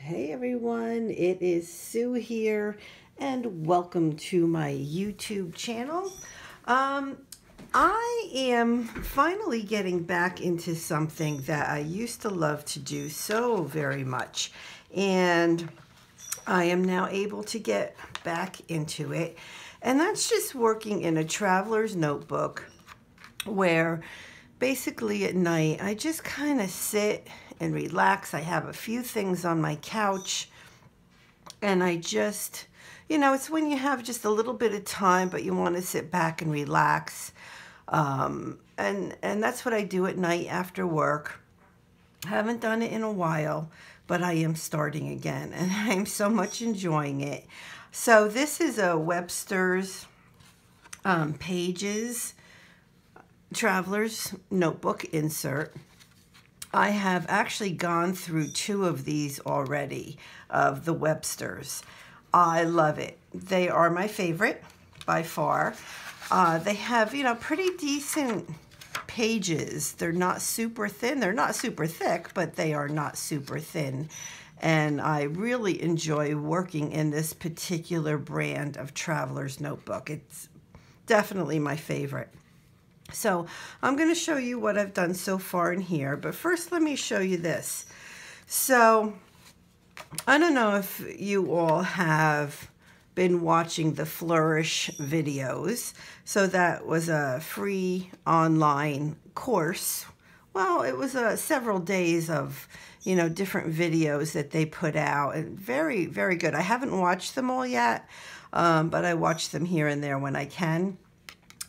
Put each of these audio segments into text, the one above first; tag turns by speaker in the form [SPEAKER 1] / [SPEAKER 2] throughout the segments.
[SPEAKER 1] Hey everyone, it is Sue here and welcome to my YouTube channel. I am finally getting back into something that I used to love to do so very much, and I am now able to get back into it, and that's just working in a traveler's notebook where basically at night I just kind of sit and relax. I have a few things on my couch and I just, it's when you have just a little bit of time but you want to sit back and relax. And that's what I do at night after work. I haven't done it in a while, but I am starting again and I'm so much enjoying it. So this is a Webster's Pages Traveler's Notebook insert. I have actually gone through 2 of these already, of the Webster's. I love it. They are my favorite by far. They have, pretty decent pages. They're not super thin. They're not super thick, but they are not super thin. And I really enjoy working in this particular brand of Traveler's Notebook. It's definitely my favorite. So I'm going to show you what I've done so far in here, but first let me show you this. So I don't know if you all have been watching the Flourish videos. So that was a free online course. Well, it was several days of, different videos that they put out, and very, very good. I haven't watched them all yet, but I watch them here and there when I can.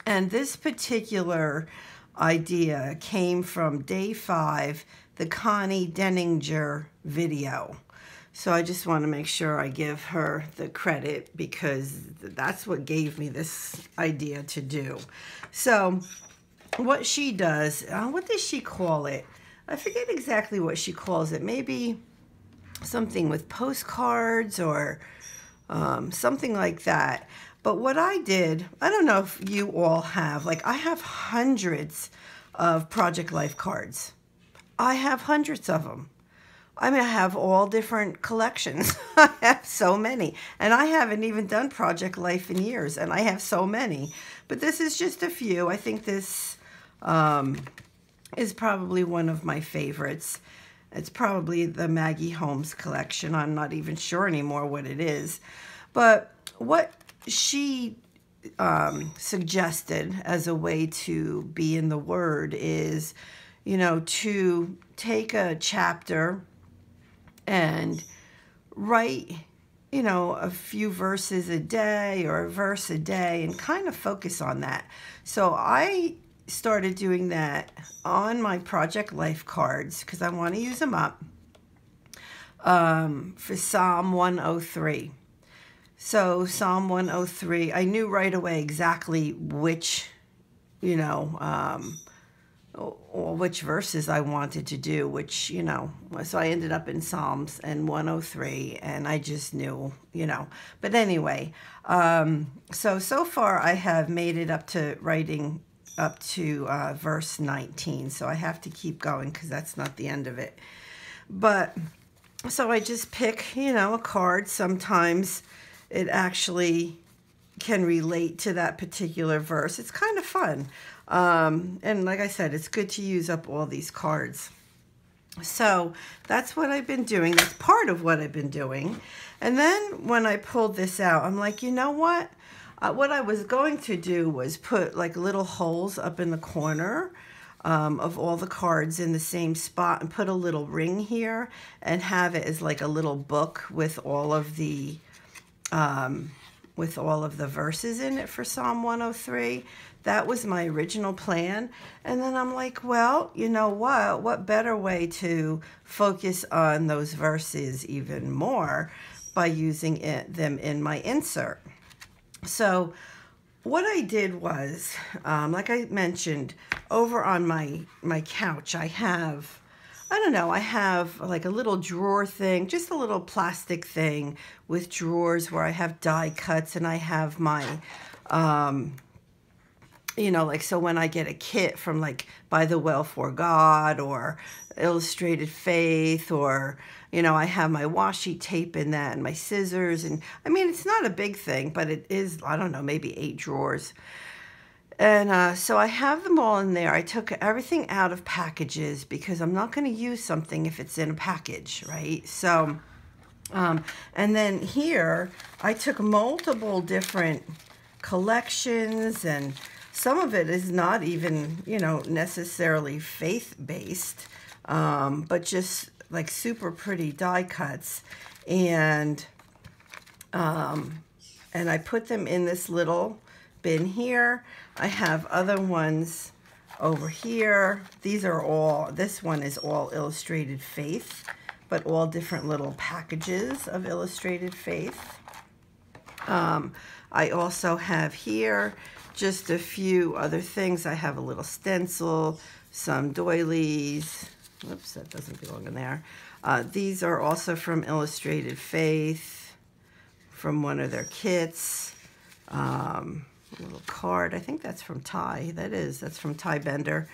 [SPEAKER 1] And this particular idea came from day 5, the Connie Denninger video. So I just want to make sure I give her the credit because that's what gave me this idea to do. So what she does, what does she call it? I forget exactly what she calls it. Maybe something with postcards or something like that. But what I did, I don't know if you all have, I have hundreds of Project Life cards. I have hundreds of them. I mean, I have all different collections. I have so many. And I haven't even done Project Life in years, and I have so many. But this is just a few. I think this is probably one of my favorites. It's probably the Maggie Holmes collection. I'm not even sure anymore what it is. But what she suggested as a way to be in the Word is, to take a chapter and write, a few verses a day or a verse a day and kind of focus on that. So I started doing that on my Project Life cards because I want to use them up for Psalm 103. So Psalm 103, I knew right away exactly which, or which verses I wanted to do, which, so I ended up in Psalms and 103, and I just knew, But anyway, so far I have made it up to writing up to verse 19, so I have to keep going because that's not the end of it. But, so I just pick, a card. Sometimes it actually can relate to that particular verse. It's kind of fun. And like I said, it's good to use up all these cards. So that's what I've been doing. That's part of what I've been doing. And then when I pulled this out, I'm like, you know what? What I was going to do was put little holes up in the corner of all the cards in the same spot and put a little ring here and have it as a little book with all of the verses in it for Psalm 103. That was my original plan. And then I'm like, well, you know what? What better way to focus on those verses even more by using them in my insert. So what I did was, like I mentioned, over on my couch, I have, I have a little drawer thing, just a little plastic thing with drawers where I have die cuts, and I have my you know, like, so when I get a kit from like By the Well for God or Illustrated Faith, or, you know, I have my washi tape in that and my scissors. And I mean, it's not a big thing, but it is, I don't know, maybe 8 drawers. And so I have them all in there. I took everything out of packages because I'm not going to use something if it's in a package, right? So, and then here I took multiple different collections, and some of it is not even, you know, necessarily faith-based, but just like super pretty die cuts. And I put them in this little bin here. I have other ones over here. These are all, this one is all Illustrated Faith, but all different little packages of Illustrated Faith. I also have here just a few other things. I have a little stencil, some doilies. Whoops, that doesn't belong in there. These are also from Illustrated Faith, from one of their kits. A little card. I think that's from Ty. That's from Ty Bender.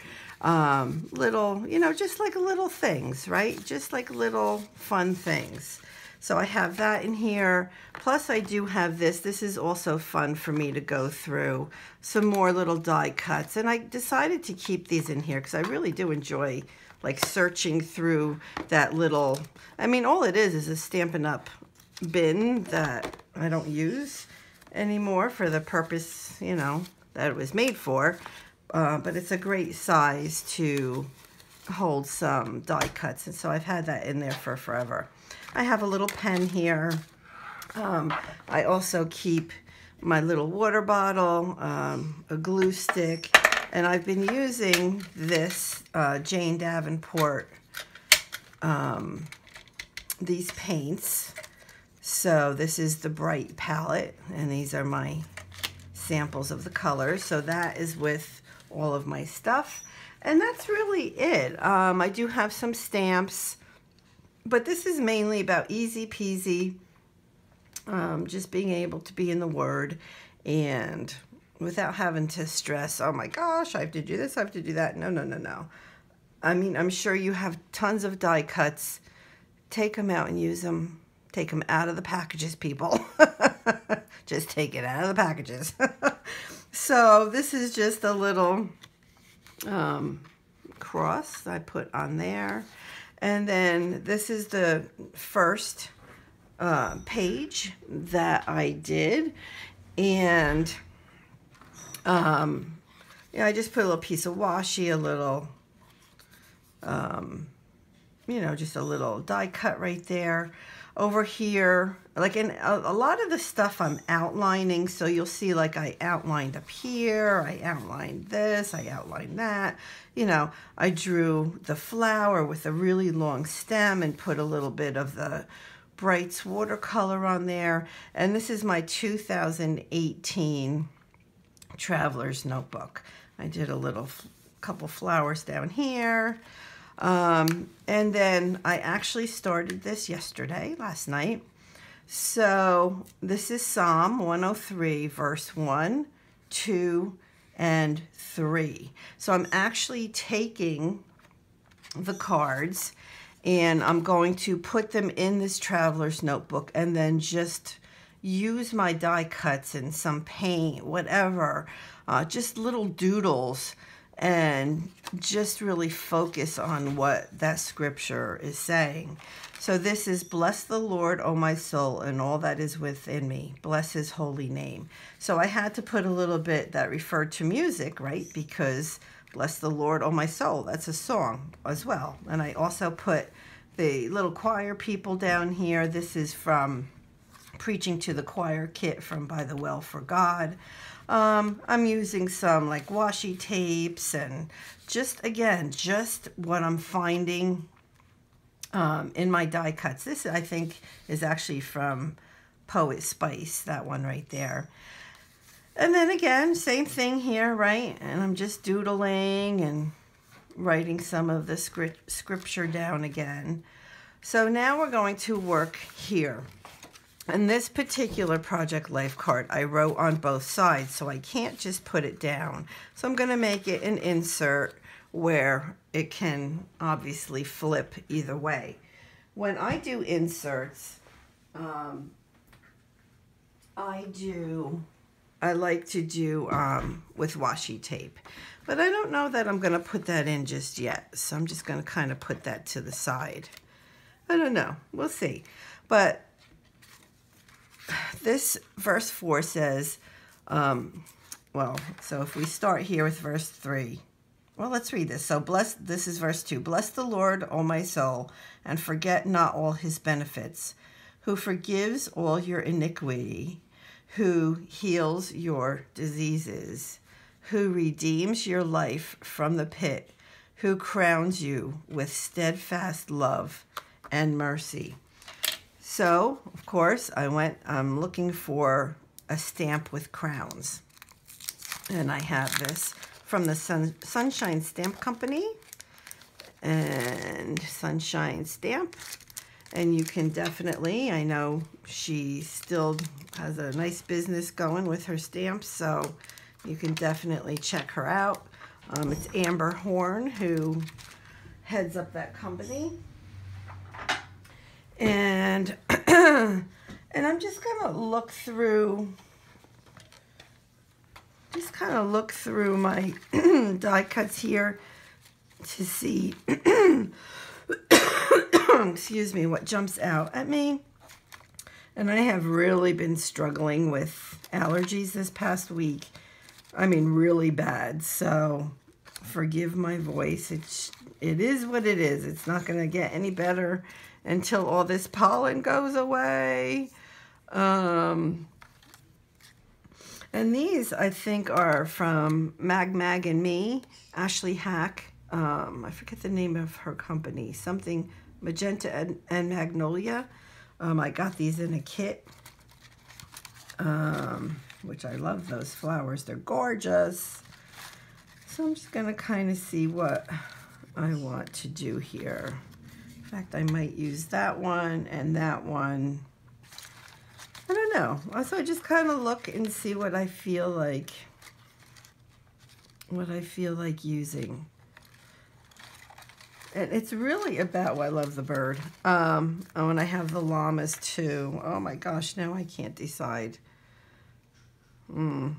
[SPEAKER 1] Little, you know, just like little things, right? Just like little fun things. So I have that in here. Plus I do have this. This is also fun for me to go through. Some more little die cuts. And I decided to keep these in here because I really do enjoy like searching through that little, I mean, all it is a Stampin' Up! Bin that I don't use anymore for the purpose, you know, that it was made for. But it's a great size to hold some die cuts. And so I've had that in there for forever. I have a little pen here. I also keep my little water bottle, a glue stick, and I've been using this Jane Davenport, these paints. So this is the Bright palette, and these are my samples of the colors. So that is with all of my stuff, and that's really it. I do have some stamps, but this is mainly about easy peasy, just being able to be in the Word and without having to stress, oh my gosh, I have to do this, I have to do that. No, no, no, no. I mean, I'm sure you have tons of die cuts. Take them out and use them. Take them out of the packages, people. Just take it out of the packages. So this is just a little cross I put on there. And then this is the first page that I did. And yeah, I just put a little piece of washi, a little, you know, just a little die cut right there. Over here, like in a lot of the stuff I'm outlining, so you'll see like I outlined up here, I outlined this, I outlined that. You know, I drew the flower with a really long stem and put a little bit of the Bright's watercolor on there. And this is my 2018 Traveler's Notebook. I did a little couple flowers down here. And then I actually started this last night. So this is Psalm 103, verse 1, 2, and 3. So I'm actually taking the cards and I'm going to put them in this Traveler's Notebook and then just use my die cuts and some paint, whatever, just little doodles, and just really focus on what that scripture is saying. So this is, bless the Lord, O my soul, and all that is within me. Bless his holy name. So I had to put a little bit that referred to music, right? Because bless the Lord, O my soul, that's a song as well. And I also put the little choir people down here. This is from Preaching to the Choir kit from By the Well for God. I'm using some like washi tapes and just, again, just what I'm finding in my die cuts. This, I think, is actually from Poet Spice, that one right there. And then again, same thing here, right? And I'm just doodling and writing some of the scripture down again. So now we're going to work here. And this particular project life card I wrote on both sides, so I can't just put it down. So I'm going to make it an insert where it can obviously flip either way. When I do inserts, I like to do with washi tape. But I don't know that I'm going to put that in just yet. So I'm just going to kind of put that to the side. I don't know. We'll see. But this verse 4 says, well, so if we start here with verse 3. Well, let's read this. So this is verse 2. Bless the Lord, O my soul, and forget not all his benefits, who forgives all your iniquity, who heals your diseases, who redeems your life from the pit, who crowns you with steadfast love and mercy. So, of course, I'm looking for a stamp with crowns. And I have this from the Sunshine Stamp Company. And Sunshine Stamp. And you can definitely, I know she still has a nice business going with her stamps, so you can definitely check her out. It's Amber Horn who heads up that company. And and I'm just gonna look through, my die cuts here to see, excuse me, what jumps out at me. And I have really been struggling with allergies this past week. I mean, really bad. So forgive my voice. It is what it is. It's not going to get any better until all this pollen goes away. And these, I think, are from Mag and Me, Ashley Hack. I forget the name of her company. Something Magenta and Magnolia. I got these in a kit, which I love those flowers. They're gorgeous. So I'm just going to kind of see what I want to do here. In fact, I might use that one and that one. I don't know. So I just kind of look and see what I feel like using. And it's really about, I love the bird. Oh, and I have the llamas too. Oh my gosh, now I can't decide. I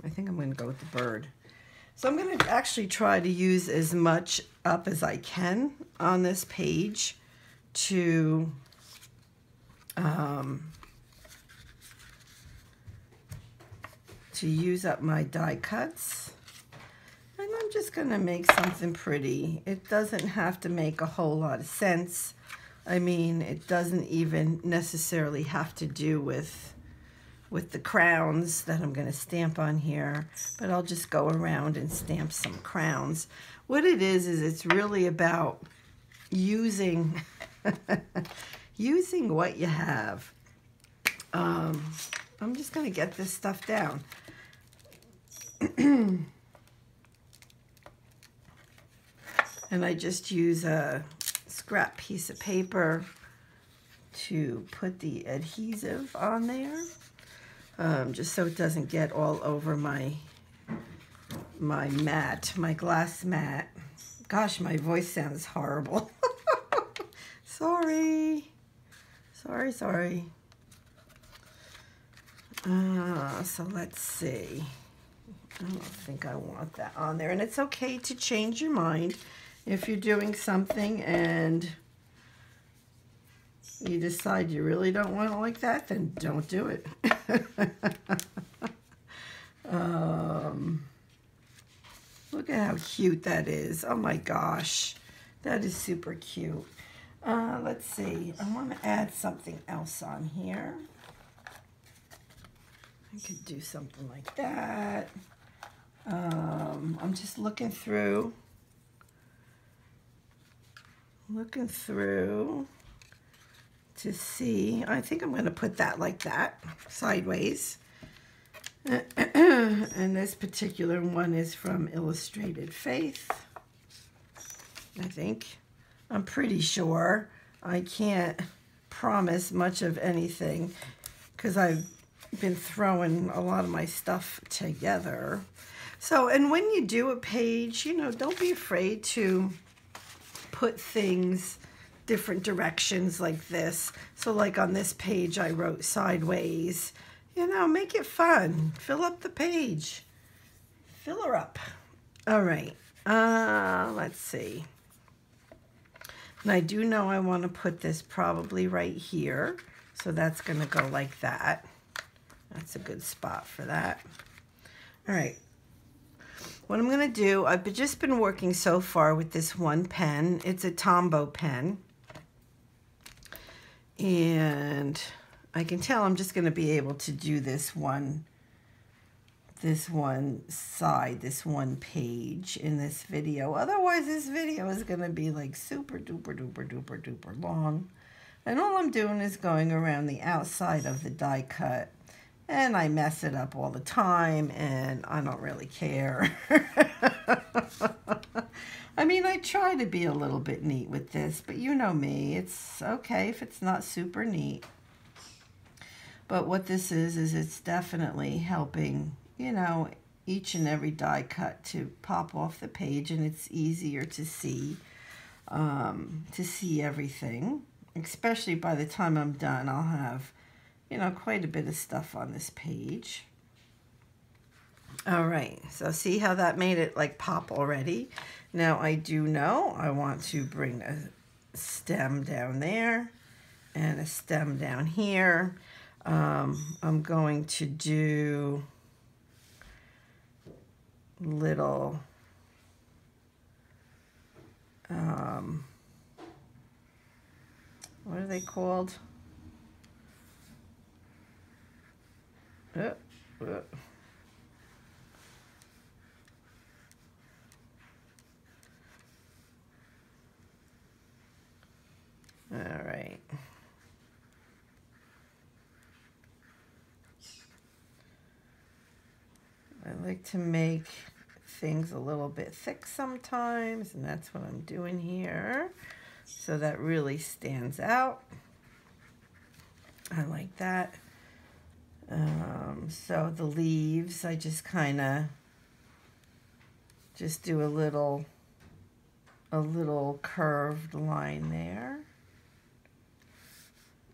[SPEAKER 1] think I'm going to go with the bird. So I'm going to actually try to use as much up as I can on this page to use up my die cuts. And I'm just going to make something pretty. It doesn't have to make a whole lot of sense. I mean, it doesn't even necessarily have to do with the crowns that I'm going to stamp on here, but I'll just go around and stamp some crowns. What it is it's really about using using what you have. I'm just going to get this stuff down. And I just use a scrap piece of paper to put the adhesive on there, just so it doesn't get all over my mat, my glass mat. Gosh, my voice sounds horrible. Sorry. So let's see. I don't think I want that on there. And it's okay to change your mind. If you're doing something and you decide you really don't want it like that, then don't do it. Look at how cute that is. Oh my gosh. That is super cute. Let's see. I want to add something else on here. I could do something like that. I'm just looking through to see. I think I'm going to put that like that, sideways. And this particular one is from Illustrated Faith, I think. I'm pretty sure. I can't promise much of anything. because I've been throwing a lot of my stuff together. So, and when you do a page, you know, don't be afraid to put things different directions like this. So like on this page, I wrote sideways. You know, make it fun. Fill up the page. Fill her up. All right. Let's see. And I do know I want to put this probably right here. So that's going to go like that. That's a good spot for that. All right. What I'm going to do, I've just been working so far with this one pen. It's a Tombow pen. And I can tell I'm just going to be able to do this one side, this one page in this video. Otherwise, this video is going to be like super duper duper duper duper long. And all I'm doing is going around the outside of the die cut. And I mess it up all the time, and I don't really care. I mean, I try to be a little bit neat with this, but you know me. It's okay if it's not super neat. But what this is it's definitely helping, you know, each and every die cut to pop off the page, and it's easier to see everything. Especially by the time I'm done, I'll have, you know, quite a bit of stuff on this page. All right, so see how that made it like pop already? Now I do know I want to bring a stem down there and a stem down here. I'm going to do little what are they called? All right. I like to make things a little bit thick sometimes, and that's what I'm doing here. So that really stands out. I like that. So the leaves, I just kind of just do a little curved line there.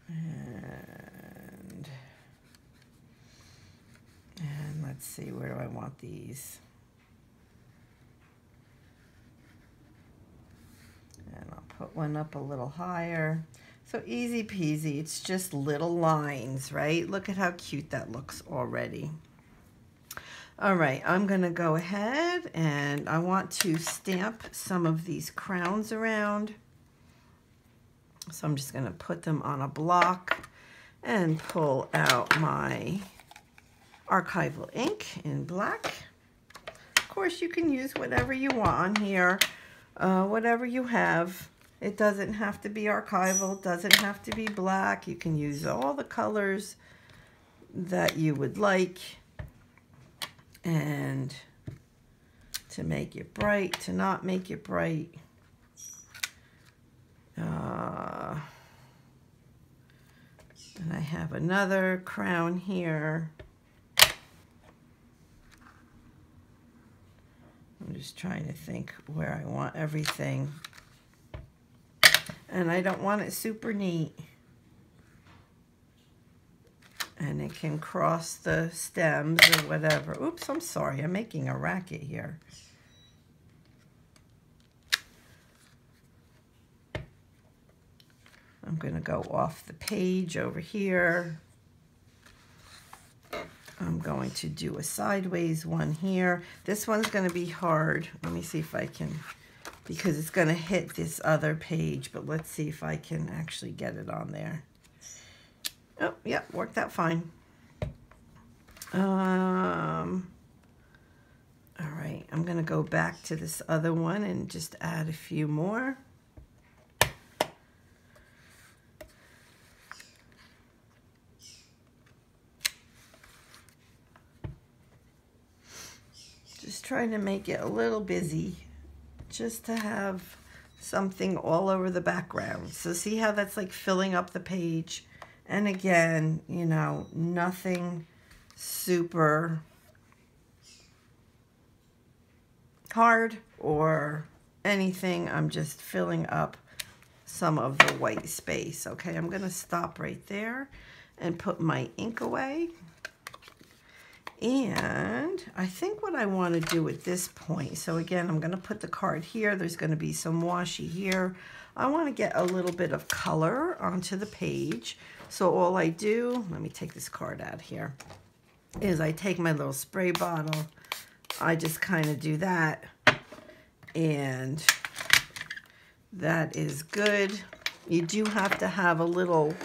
[SPEAKER 1] And let's see, where do I want these? And I'll put one up a little higher. So easy peasy, it's just little lines, right? Look at how cute that looks already. All right, I'm gonna go ahead and I want to stamp some of these crowns around. So I'm just gonna put them on a block and pull out my archival ink in black. Of course, you can use whatever you want on here, whatever you have. It doesn't have to be archival, doesn't have to be black. You can use all the colors that you would like. And to make it bright, to not make it bright. And I have another crown here. I'm just trying to think where I want everything. And I don't want it super neat. And it can cross the stems or whatever. Oops, I'm sorry, I'm making a racket here. I'm gonna go off the page over here. I'm going to do a sideways one here. This one's gonna be hard. Let me see if I can, because it's gonna hit this other page, but let's see if I can actually get it on there. Oh, yeah, worked out fine. All right, I'm gonna go back to this other one and just add a few more. Just trying to make it a little busy, just to have something all over the background. So see how that's like filling up the page And again, you know, nothing super hard or anything. I'm just filling up some of the white space. Okay, I'm going to stop right there and put my ink away. And I think what I want to do at this point, so again, I'm going to put the card here. There's going to be some washi here. I want to get a little bit of color onto the page. So all I do, let me take this card out here, is I take my little spray bottle. I just kind of do that. And that is good. You do have to have a little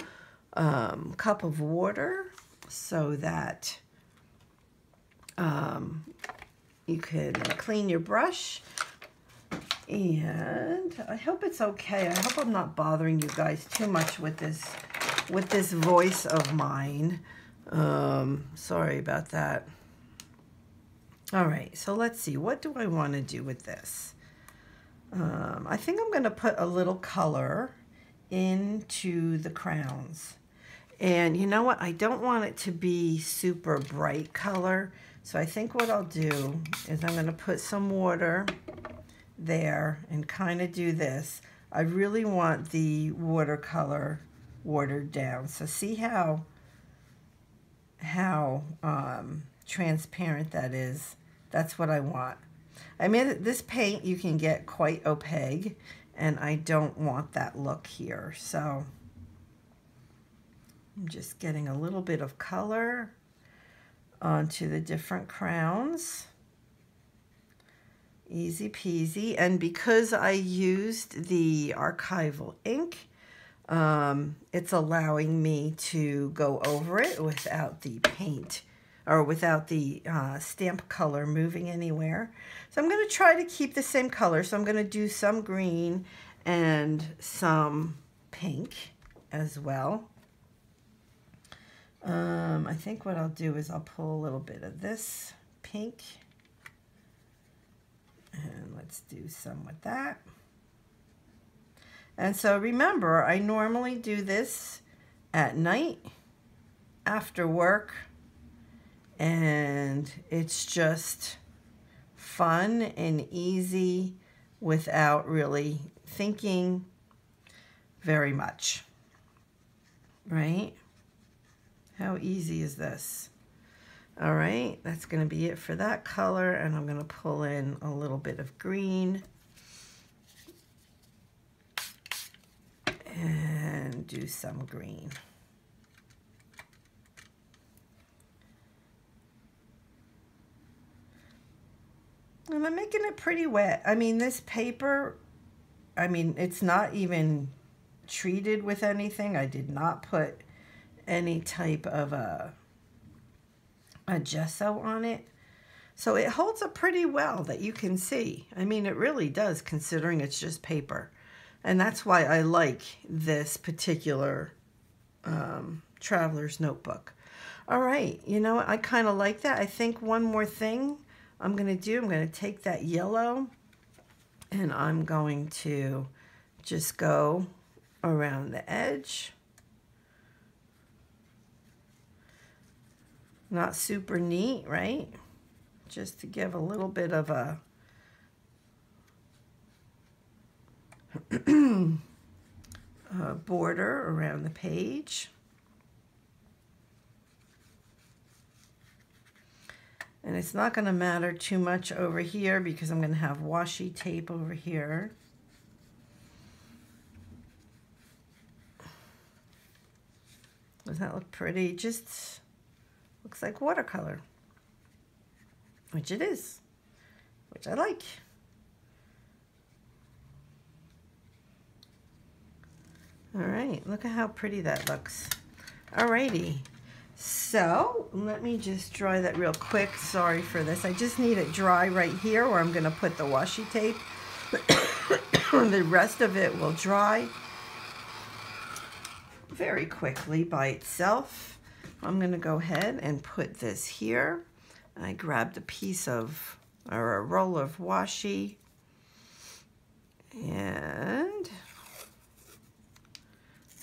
[SPEAKER 1] cup of water so that you can clean your brush. And I hope it's okay. I hope I'm not bothering you guys too much with this voice of mine. Sorry about that. All right, so let's see. What do I want to do with this? I think I'm going to put a little color into the crowns. And you know what? I don't want it to be super bright color. So I think what I'll do is I'm going to put some water there and kind of do this. I really want the watercolor watered down. So see how transparent that is? That's what I want. I mean, this paint you can get quite opaque, and I don't want that look here. So I'm just getting a little bit of color onto the different crowns. Easy peasy. And because I used the archival ink, it's allowing me to go over it without the paint or without the stamp color moving anywhere. So I'm going to try to keep the same color. So I'm going to do some green and some pink as well. I think what I'll do is I'll pull a little bit of this pink. And let's do some with that. And so remember, I normally do this at night after work. And it's just fun and easy without really thinking very much, right? How easy is this? All right, that's going to be it for that color, and I'm going to pull in a little bit of green and do some green. And I'm making it pretty wet. I mean, this paper, I mean, it's not even treated with anything. I did not put any type of a gesso on it. So it holds up pretty well, that you can see. I mean, it really does, considering it's just paper. And that's why I like this particular traveler's notebook. All right, you know what? I kind of like that. I think one more thing I'm going to take that yellow and I'm going to just go around the edge. Not super neat, right? Just to give a little bit of a border around the page. And it's not going to matter too much over here because I'm going to have washi tape over here. Does that look pretty? Just looks like watercolor, which it is, which I like. All right, look at how pretty that looks. All righty. So let me just dry that real quick. Sorry for this. I just need it dry right here where I'm going to put the washi tape. The rest of it will dry very quickly by itself. I'm going to go ahead and put this here. I grabbed a piece of, or a roll of washi, and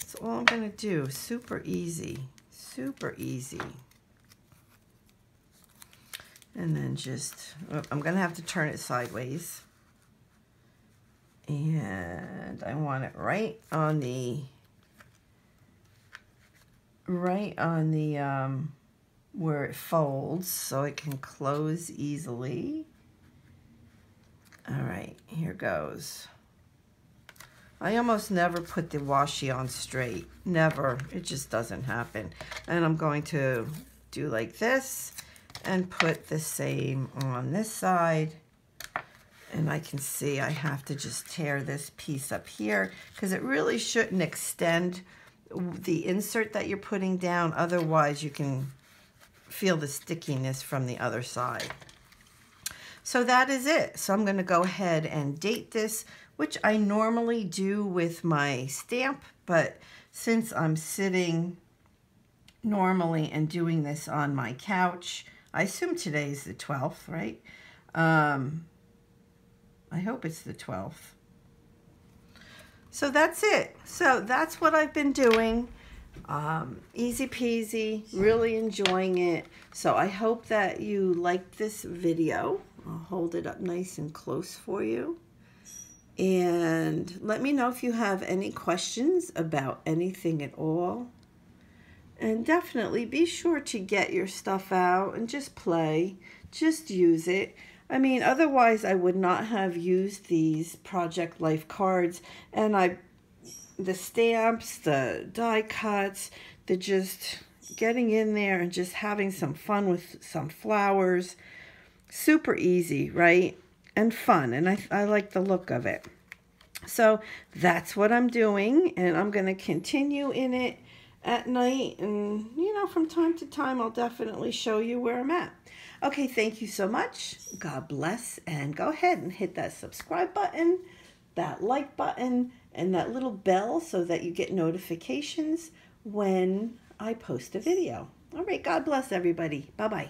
[SPEAKER 1] it's all I'm going to do. Super easy. Super easy. And then just, I'm going to have to turn it sideways. And I want it right on the where it folds so it can close easily. All right, here goes. I almost never put the washi on straight. Never. It just doesn't happen. And I'm going to do like this and put the same on this side. And I can see I have to just tear this piece up here because it really shouldn't extend the insert that you're putting down. Otherwise, you can feel the stickiness from the other side. So that is it. So I'm going to go ahead and date this, which I normally do with my stamp, but since I'm sitting normally and doing this on my couch, I assume today is the 12th, right? I hope it's the 12th. So that's it. So that's what I've been doing. Easy peasy, really enjoying it. So I hope that you liked this video. I'll hold it up nice and close for you. And let me know if you have any questions about anything at all. And definitely be sure to get your stuff out and just play. Just use it. I mean, otherwise I would not have used these Project Life cards. And the stamps, the die cuts, the just getting in there and just having some fun with some flowers. Super easy, right? And fun. And I like the look of it. So that's what I'm doing. And I'm going to continue in it at night. And, you know, from time to time, I'll definitely show you where I'm at. Okay, thank you so much. God bless. And go ahead and hit that subscribe button, that like button, and that little bell so that you get notifications when I post a video. All right, God bless everybody. Bye-bye.